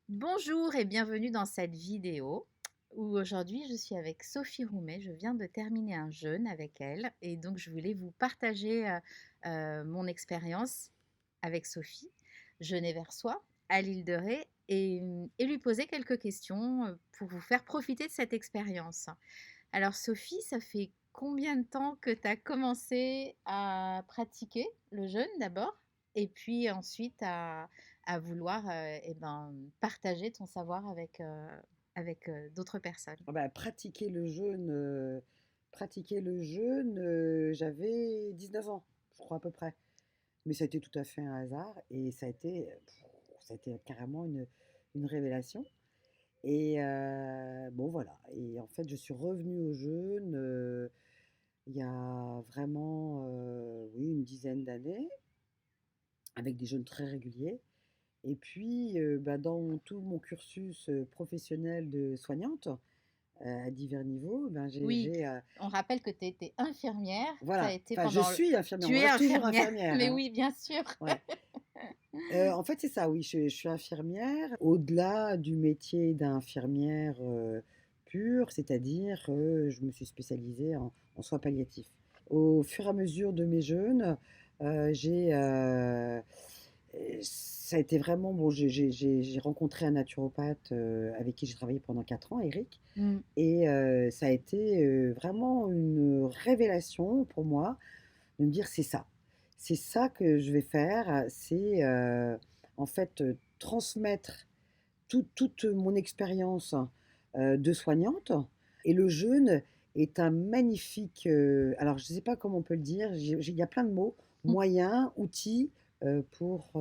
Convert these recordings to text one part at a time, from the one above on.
Bonjour et bienvenue dans cette vidéo où aujourd'hui je suis avec Sophie Roumet. Je viens de terminer un jeûne avec elle et donc je voulais vous partager mon expérience avec Sophie, jeûner vers soi à l'île de Ré et lui poser quelques questions pour vous faire profiter de cette expérience. Alors Sophie, ça fait combien de temps que tu as commencé à pratiquer le jeûne d'abord et puis ensuite à vouloir partager ton savoir avec d'autres personnes? Ah bah, pratiquer le jeûne, j'avais 19 ans, je crois à peu près. Mais ça a été tout à fait un hasard et ça a été carrément une révélation. Et bon voilà. Et en fait, je suis revenue au jeûne il y a vraiment, oui, une dizaine d'années, avec des jeûnes très réguliers. Et puis, bah, dans tout mon cursus professionnel de soignante, à divers niveaux, ben, Oui, on rappelle que tu étais infirmière, tu as voilà, été enfin je pendant... suis infirmière, on Tu es reste toujours infirmière, infirmière, mais hein. oui, bien sûr. Ouais. En fait, c'est ça, oui, je suis infirmière. Au-delà du métier d'infirmière, pure, c'est-à-dire, je me suis spécialisée en soins palliatifs. Au fur et à mesure de mes jeûnes, j'ai, ça a été vraiment bon, j'ai rencontré un naturopathe, avec qui j'ai travaillé pendant 4 ans, Eric. Mm. Et ça a été, vraiment une révélation pour moi de me dire: c'est ça que je vais faire, c'est, en fait, transmettre toute mon expérience, de soignante. Et le jeûne est un magnifique, alors je ne sais pas comment on peut le dire, il y a plein de mots, moyen, outil, pour,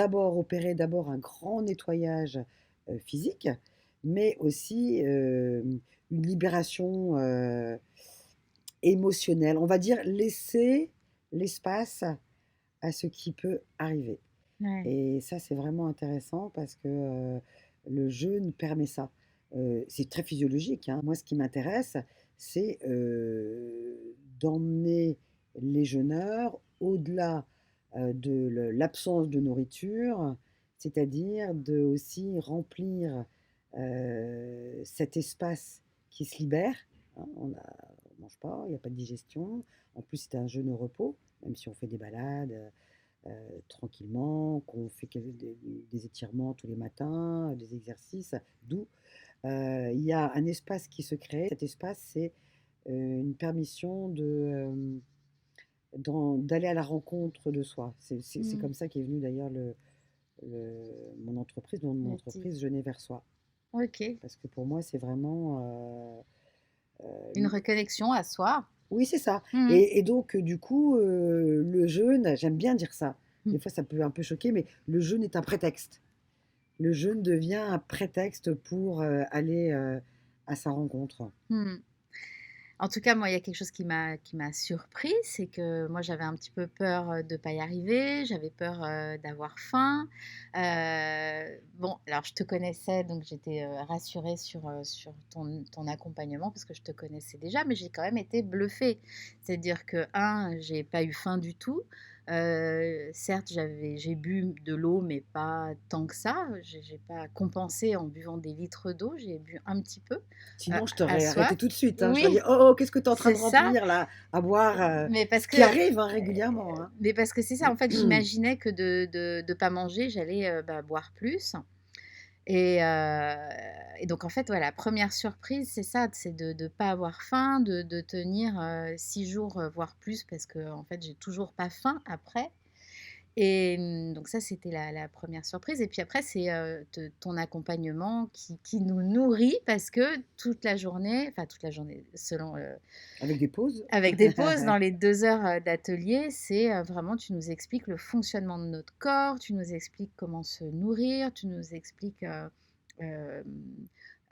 opérer d'abord un grand nettoyage, physique, mais aussi, une libération, émotionnelle. On va dire laisser l'espace à ce qui peut arriver. Ouais. Et ça, c'est vraiment intéressant parce que le jeûne permet ça. C'est très physiologique, hein. Moi, ce qui m'intéresse, c'est d'emmener les jeûneurs au-delà de l'absence de nourriture, c'est-à-dire de aussi remplir cet espace qui se libère, hein. On ne mange pas, il n'y a pas de digestion. En plus, c'est un jeûne au repos, même si on fait des balades tranquillement, qu'on fait des étirements tous les matins, des exercices doux. Il y a un espace qui se crée. Cet espace, c'est une permission d'aller à la rencontre de soi. C'est Mm. comme ça qu'est venu d'ailleurs mon entreprise, le nom de mon Le titre. entreprise, Jeûner vers soi. Ok. Parce que pour moi, c'est vraiment... Une reconnexion à soi. oui, c'est ça. Mm. Et donc, du coup, le jeûne, j'aime bien dire ça. Mm. Des fois, ça peut un peu choquer, mais le jeûne est un prétexte. Le jeûne devient un prétexte pour aller à sa rencontre. Mm. En tout cas, moi, il y a quelque chose qui m'a surpris, c'est que moi, j'avais un petit peu peur de pas y arriver, j'avais peur d'avoir faim. Bon, alors je te connaissais, donc j'étais rassurée sur ton accompagnement parce que je te connaissais déjà, mais j'ai quand même été bluffée. C'est-à-dire que, j'ai pas eu faim du tout. Certes, j'ai bu de l'eau, mais pas tant que ça. J'ai pas compensé en buvant des litres d'eau, j'ai bu un petit peu Sinon, je à t'aurais arrêté soif. tout de suite, hein. J'aurais dit: Oui, «Oh, oh, qu'est-ce que tu es en train c'est de ça, remplir là, à boire?» mais parce Ce que, qui arrive hein, régulièrement, hein. c'est ça, en fait, j'imaginais que de pas manger, j'allais, boire plus et donc en fait, voilà, première surprise, c'est ça, c'est de pas avoir faim, de tenir, 6 jours, voire plus parce que en fait, j'ai toujours pas faim après. Et donc ça, c'était la 1re surprise et puis après, c'est, ton accompagnement qui nous nourrit parce que toute la journée, selon, Avec des pauses. avec des pauses dans les 2 heures, d'atelier, c'est, vraiment tu nous expliques le fonctionnement de notre corps, tu nous expliques comment se nourrir, tu nous expliques, hem,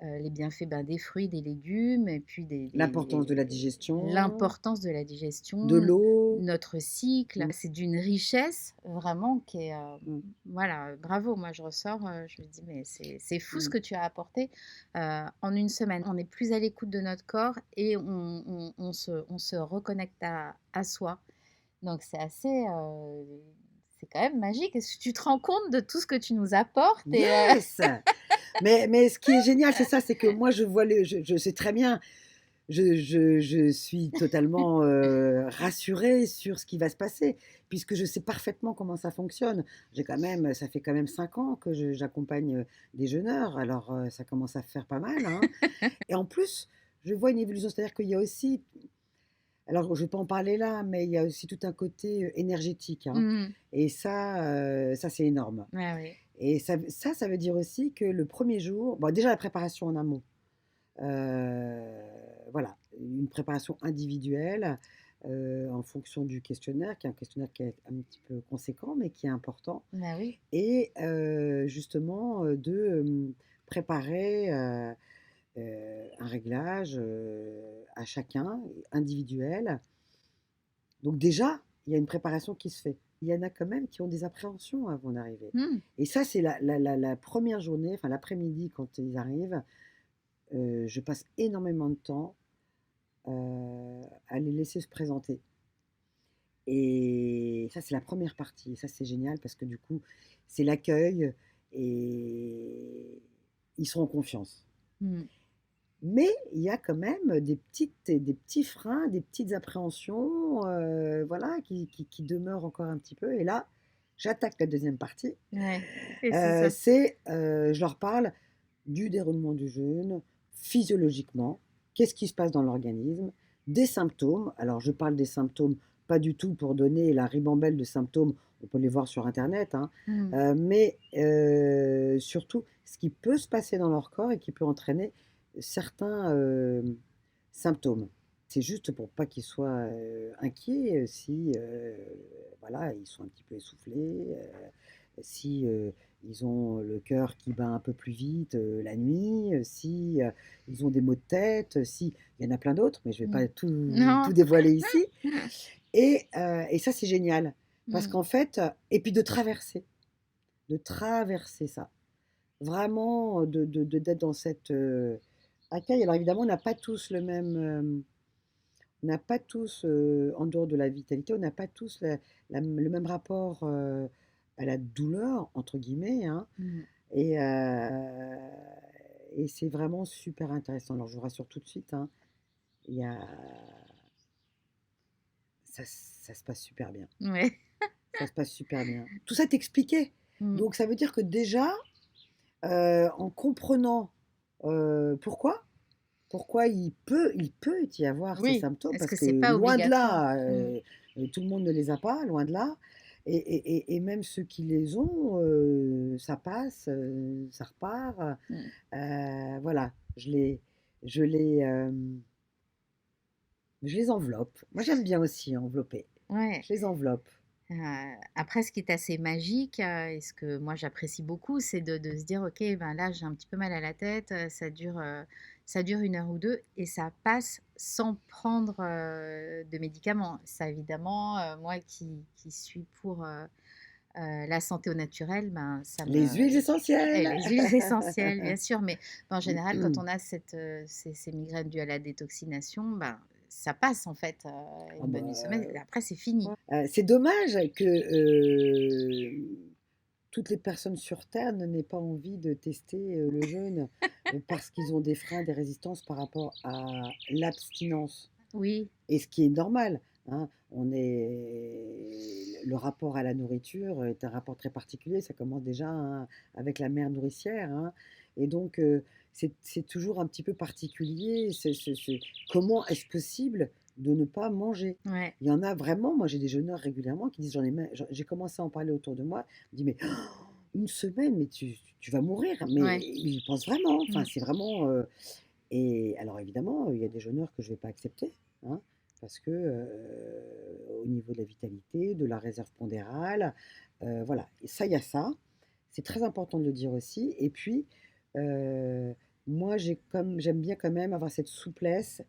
les bienfaits, des fruits, des légumes et puis L'importance de la digestion, l'importance de la de digestion, l'eau. notre cycle. Mmh, C'est d'une richesse vraiment qui est, mmh, voilà, bravo. Moi, je ressors, je me dis: «Mais c'est fou ce mmh. que tu as apporté, en une semaine». On est plus à l'écoute de notre corps et on se reconnecte à soi. Donc c'est quand même magique. Est-ce que tu te rends compte de tout ce que tu nous apportes Yes! Mais ce qui est génial, c'est ça, c'est que moi, je vois je sais très bien, je suis totalement rassurée sur ce qui va se passer, puisque je sais parfaitement comment ça fonctionne. Ça fait quand même 5 ans que j'accompagne des jeûneurs, alors ça commence à faire pas mal, hein. Et en plus, je vois une évolution, c'est-à-dire qu'il y a aussi, alors je ne vais pas en parler là, mais il y a aussi tout un côté énergétique, hein. Mmh. Et ça c'est énorme. Ouais, oui. Et ça veut dire aussi que le premier jour, bon, déjà la préparation en amont, euh, voilà, une préparation individuelle en fonction du questionnaire, qui est un questionnaire qui est un petit peu conséquent, mais qui est important. Bah oui. Et justement, de préparer un réglage à chacun, individuel. Donc déjà, il y a une préparation qui se fait. Il y en a quand même qui ont des appréhensions avant d'arriver. Mmh. Et ça, c'est la première journée, enfin l'après-midi quand ils arrivent, je passe énormément de temps à les laisser se présenter. Et ça, c'est la première partie. Et ça, c'est génial parce que du coup, c'est l'accueil et ils sont en confiance. Mmh. Mais il y a quand même des petits freins, des petites appréhensions, voilà, qui demeurent encore un petit peu. Et là, j'attaque la deuxième partie. Ouais. Et c'est ça. Je leur parle du déroulement du jeûne, physiologiquement, qu'est-ce qui se passe dans l'organisme, des symptômes. Alors, je parle des symptômes, pas du tout pour donner la ribambelle de symptômes, on peut les voir sur Internet, hein, Mmh. mais surtout ce qui peut se passer dans leur corps et qui peut entraîner certains symptômes. C'est juste pour pas qu'ils soient inquiets si voilà, ils sont un petit peu essoufflés, si ils ont le cœur qui bat un peu plus vite la nuit, si ils ont des maux de tête, si il y en a plein d'autres, mais je ne vais Mmh. pas tout Non. dévoiler ici. Et ça, c'est génial. Parce Mmh. qu'en fait, et puis de traverser ça. Vraiment, d'être dans cette accueil. Alors évidemment, on n'a pas tous le même, on n'a pas tous, en dehors de la vitalité, on n'a pas tous le même rapport à la douleur, entre guillemets, hein. Mmh. Et, et c'est vraiment super intéressant. Alors je vous rassure tout de suite, hein, il y a, ça se passe super bien. Ouais. Ça se passe super bien. Tout ça est expliqué. Mmh. Donc ça veut dire que déjà, en comprenant pourquoi il peut y avoir ces Oui. symptômes, Est-ce parce que que c'est pas loin de obligatoire? là, Mmh. tout le monde ne les a pas, loin de là. Et même ceux qui les ont, ça passe, ça repart. Mmh. Voilà, je les, je les enveloppe. Moi, j'aime bien aussi envelopper. Ouais. Je les enveloppe. Après ce qui est assez magique, et ce que moi j'apprécie beaucoup, c'est de se dire: «OK, ben, là, j'ai un petit peu mal à la tête, ça dure 1 heure ou 2 et ça passe sans prendre, de médicaments». Ça évidemment, moi qui suis pour, la santé au naturel, ben, ça me Les huiles et essentielles. les huiles essentielles, bien sûr, mais en général, quand on a ces migraines dues à la détoxination, ben, ça passe en fait, Ah une bonne bah, semaine et après c'est fini. c'est dommage que toutes les personnes sur terre n'aient pas envie de tester le jeûne parce qu'ils ont des freins, des résistances par rapport à l'abstinence. Oui. Et ce qui est normal, hein. Le rapport à la nourriture est un rapport très particulier. Ça commence déjà, hein, avec la mère nourricière, hein. Et donc, c'est toujours un petit peu particulier. Comment est-ce possible de ne pas manger? Ouais. Il y en a vraiment, moi j'ai des jeûneurs régulièrement qui disent, j'ai commencé à en parler autour de moi, je dis, mais une semaine, mais tu vas mourir. Mais Ouais. ils y pensent vraiment. Enfin, Mmh. c'est vraiment. Et alors évidemment, il y a des jeûneurs que je ne vais pas accepter, hein, parce que au niveau de la vitalité, de la réserve pondérale, voilà. Et ça, il y a ça. C'est très important de le dire aussi. Et puis, euh, moi, j'aime bien quand même avoir cette souplesse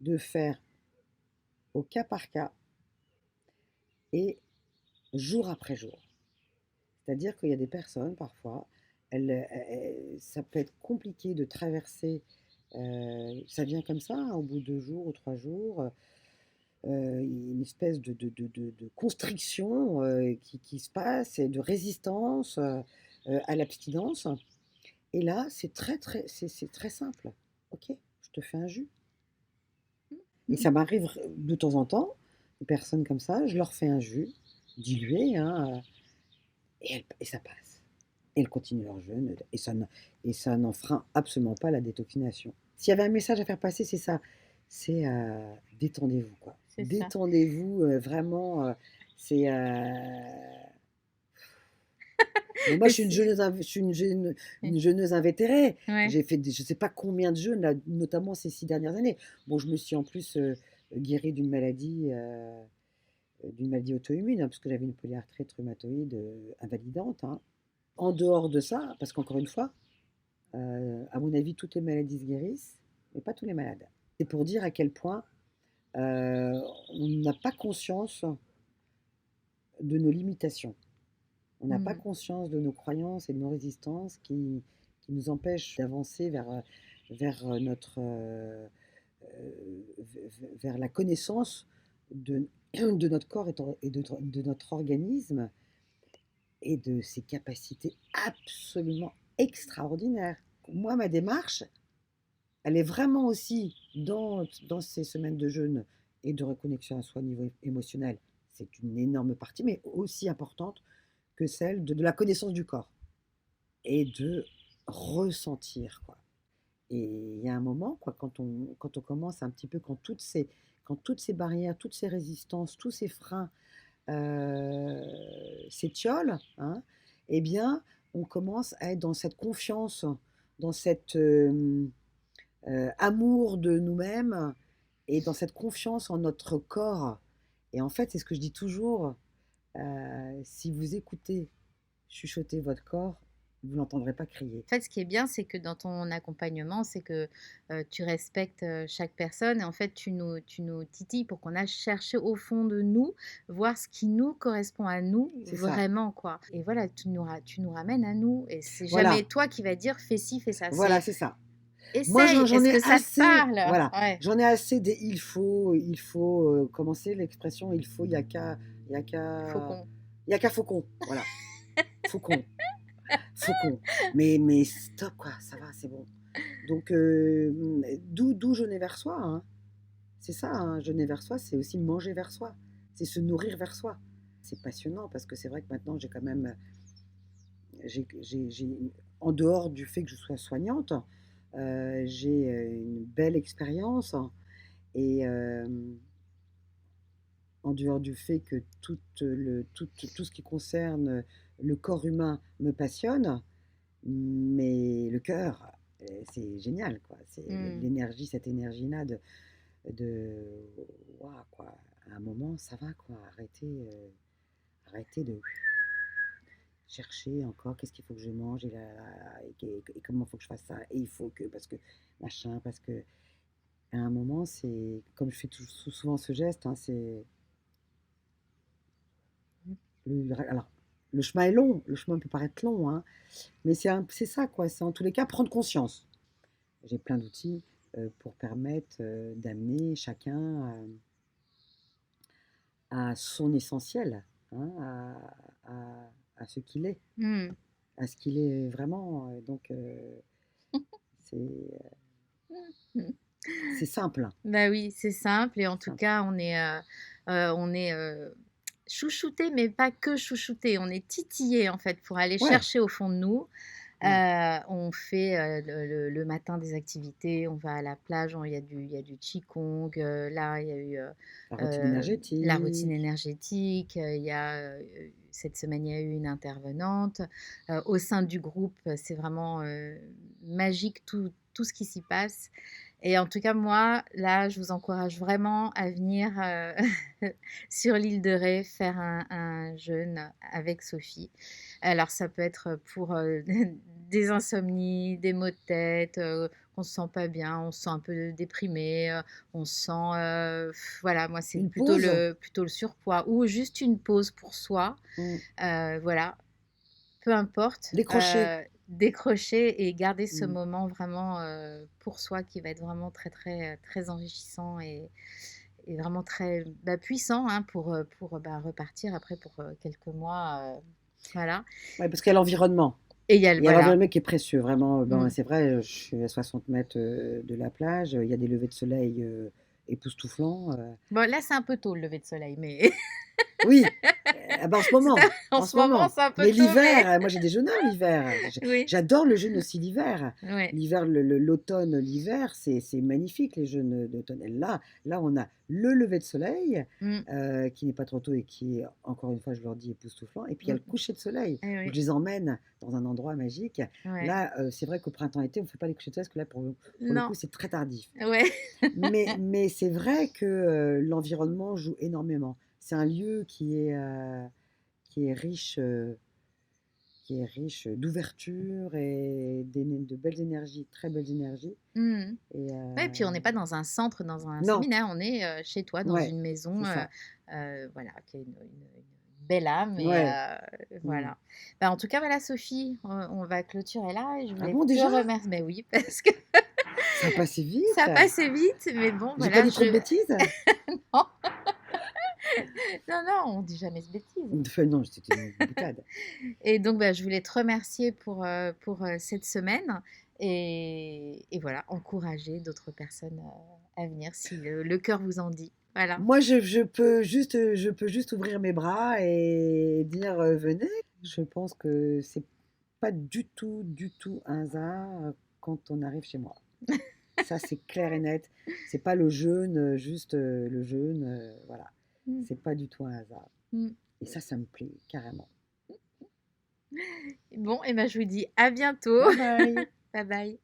de faire au cas par cas et jour après jour. C'est-à-dire qu'il y a des personnes, parfois, ça peut être compliqué de traverser, ça vient comme ça, hein, au bout de 2 jours ou 3 jours, une espèce de constriction, qui se passe et de résistance, à l'abstinence. Et là, c'est très simple. OK, je te fais un jus. Et ça m'arrive de temps en temps, des personnes comme ça, je leur fais un jus dilué, hein, et ça passe. Et elles continuent leur jeûne, et ça n'en freine absolument pas la détoxination. S'il y avait un message à faire passer, c'est ça, c'est, détendez-vous, quoi. C'est ça. Détendez-vous, vraiment, c'est, mais moi, Mais je suis une c'est jeûneuse inv je suis une jeûneuse invétérée. ouais. J'ai fait des je sais pas combien de jeûnes là, notamment ces 6 dernières années. Bon, je me suis en plus, guérie d'une maladie auto-immune, hein, parce que j'avais une polyarthrite rhumatoïde, invalidante, hein. En dehors de ça, parce qu'encore une fois, à mon avis, toutes les maladies se guérissent, mais pas tous les malades. C'est pour dire à quel point, heu, on n'a pas conscience de nos limitations. On n'a pas Mmh. conscience de nos croyances et de nos résistances qui nous empêchent d'avancer vers notre, vers la connaissance de de notre corps et de notre organisme et de ses capacités absolument extraordinaires. Moi, ma démarche, elle est vraiment aussi dans ces semaines de jeûne et de reconnexion à soi au niveau émotionnel. C'est une énorme partie, mais aussi importante que celle de la connaissance du corps et de ressentir, quoi. Et il y a un moment, quoi, quand on commence un petit peu, quand toutes ces barrières, toutes ces résistances, tous ces freins, heu, s'étiolent, hein, eh bien, on commence à être dans cette confiance, dans cet, amour de nous-mêmes et dans cette confiance en notre corps. Et en fait, c'est ce que je dis toujours, si vous écoutez chuchoter votre corps, vous l'entendrez pas crier. En fait, ce qui est bien, c'est que dans ton accompagnement, c'est que, tu respectes, chaque personne et en fait, tu nous titilles pour qu'on aille chercher au fond de nous, voir ce qui nous correspond à nous C'est ça. vraiment, quoi et voilà, tu nous ramènes à nous et c'est jamais Voilà, toi qui vas dire: «Fais ci, fais ça». voilà, C'est: c'est ça. Moi, «Essaye, j'en est-ce ai que ça te assez, parle?» voilà, Ouais, j'en ai assez des il faut, comment c'est l'expression? faucon. Il y a qu'à faucon, voilà, faucon, faucon. Mais stop quoi, ça va, c'est bon. Donc d'où jeûner vers soi, hein. C'est ça, hein, jeûner vers soi, c'est aussi manger vers soi, c'est se nourrir vers soi. C'est passionnant parce que c'est vrai que maintenant j'ai quand même, j'ai en dehors du fait que je sois soignante, j'ai, une belle expérience, et en dehors du fait que tout ce qui concerne le corps humain me passionne, mais le cœur, c'est génial quoi. C'est Mmh. l'énergie, cette énergie-là de waouh quoi. À un moment, ça va quoi, arrêtez de chercher encore qu'est-ce qu'il faut que je mange et là là et comment il faut que je fasse ça et il faut que parce que machin, parce que à un moment, c'est comme je fais souvent ce geste, hein, c'est alors le chemin est long, le chemin peut paraître long, hein, mais c'est ça quoi, c'est en tous les cas prendre conscience. J'ai plein d'outils, pour permettre, d'amener chacun, à son essentiel, hein, à ce qu'il est, Mmh. à ce qu'il est vraiment, donc c'est, Mmh. c'est simple, hein, Bah oui, c'est simple et en c'est tout simple. cas, on est, chouchoutés, mais pas que chouchoutés. On est titillés, en fait, pour aller Ouais, chercher au fond de nous. ouais, On fait, le matin des activités, on va à la plage, il y a du qigong, là, il y a eu, la routine la routine énergétique. énergétique, il y a, cette semaine, il y a eu une intervenante. Au sein du groupe, c'est vraiment, magique tout ce qui s'y passe et en tout cas, moi, là, je vous encourage vraiment à venir, sur l'île de Ré, faire un jeûne avec Sophie. Alors ça peut être pour, des insomnies, des maux de tête, on se sent pas bien, on se sent un peu déprimé, on se sent, voilà, moi c'est Une plutôt pause, le surpoids ou juste une pause pour soi, mmh, voilà, peu importe, décrocher. décrocher et garder ce Mmh. moment vraiment, pour soi qui va être vraiment très, très, très enrichissant est vraiment très puissant hein, pour repartir après pour quelques mois. Voilà. Ouais, parce qu'il y a l'environnement. Et il y a Il y a voilà. l'environnement qui est précieux, vraiment. Bon, Mm. c'est vrai, je suis à 60 mètres de la plage. Il y a des levées de soleil époustouflants. Bon, là, c'est un peu tôt le lever de soleil, mais Oui, bah, en ce moment, en en ce ce moment, moment. c'est un peu Mais tôt, mais l'hiver, moi j'ai des jeûneurs l'hiver. oui, J'adore le jeûne aussi l'hiver. ouais. L'hiver, l'automne, l'hiver, c'est magnifique les jeûnes d'automne. Et là, on a le lever de soleil Mm, qui n'est pas trop tôt et qui est, encore une fois, je leur dis, époustouflant. Et puis il y a mm, le coucher de soleil eh où je oui, les emmène dans un endroit magique. ouais. Là, c'est vrai qu'au printemps-été, on ne fait pas les couchers de soleil parce que là, pour le Non, coup, c'est très tardif. ouais. Mais c'est vrai que l'environnement joue énormément. C'est un lieu qui est riche, d'ouverture et de belles énergies, très belles énergies. Mm. Et Ouais, puis on n'est pas dans un centre, dans un non, séminaire, on est chez toi, dans ouais, une maison, c'est ça. voilà, qui a une belle âme. Et Ouais. Mm. voilà. Bah, en tout cas, voilà, Sophie, on va clôturer là. Et je Ah voulais bon, te déjà? remercier. Mais oui, parce que Ça a passé ça vite. passe vite, mais bon, J'ai pas voilà, dit trop de bêtises? non, non, non, on dit jamais de bêtises. Enfin, non, c'était une boutade. Et donc, bah, je voulais te remercier pour cette semaine et voilà, encourager d'autres personnes à venir si le cœur vous en dit. Voilà. Moi, je peux juste ouvrir mes bras et dire venez. Je pense que c'est pas du tout un hasard quand on arrive chez moi. Ça, c'est clair et net. C'est pas le jeûne, juste le jeûne, voilà. Mm, C'est pas du tout un hasard. mm. Et ça me plaît carrément. Bon, et ben, je vous dis à bientôt. Bye bye. Bye bye.